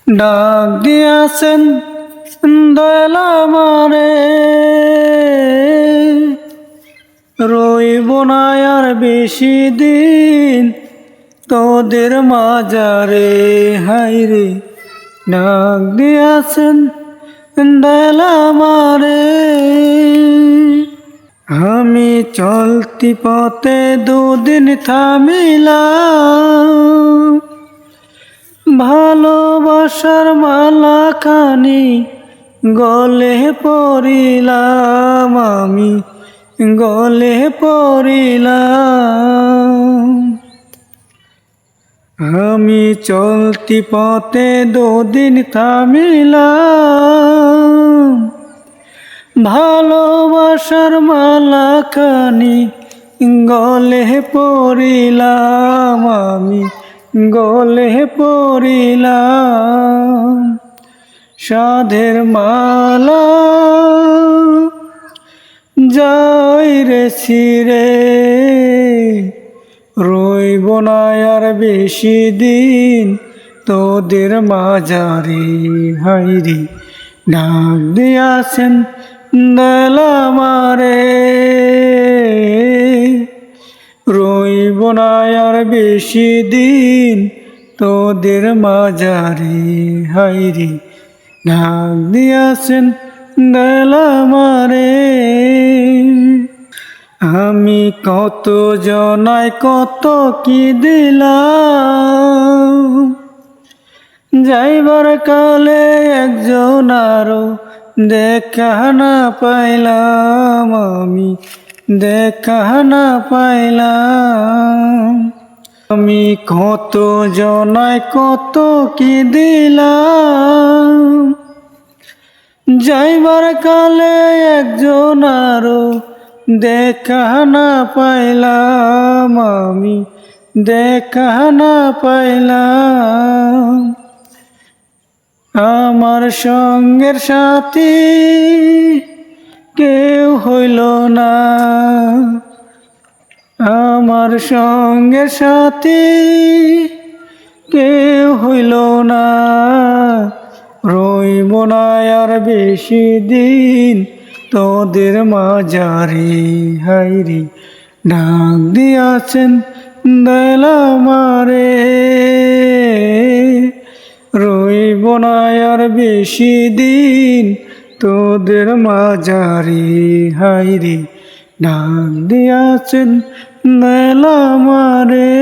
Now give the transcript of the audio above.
ডাক দিয়াছেন দয়াল আমারে, রইব না আর বেশি দিন তোদের মাজারে। হাইরে ডাক দিয়াছেন দয়াল আমারে, আমি চলতি পথে দুদিন থামিলাম, ভালোবাসার মালা খানি গলে পরিলাম, আমি গলে পরিলাম। আমি চলতি পথে দুদিন থামিলাম, ভালোবাসার মালা খানি গলে পরিলাম, আমি গলে পরিলাম। সাধের মালা যাই রে ছিঁড়ে, রইব না আর বেশি দিন তোদের মাজারে। হাইরে ডাক দিয়াছেন দয়াল আমারে, রইব না আর বেশি দিন তোদের মাজারে। হাইরে ডাক দিয়াছেন দয়াল আমারে। আমি কত জনায় কত কি দিলাম, যাইবার কালে একজন আরো দেখা না পাইলাম, আমি দেখা না পাইলাম। আমি কত জনায় কত কি দিলাম, যাইবার কালে একজন আরো দেখা না পাইলাম, আমি দেখা না পাইলাম। আমার সঙ্গের সাথী কেউ হইল না, আমার সঙ্গের সাথী কেউ হইল না, রইব না আর বেশি দিন তোদের মাজারে। হাইরে ডাক দিয়াছেন দয়াল আমারে, রইব না আর বেশি দিন তোদের মাজারে। হাইরে ডাক দিয়াছেন দয়াল আমারে।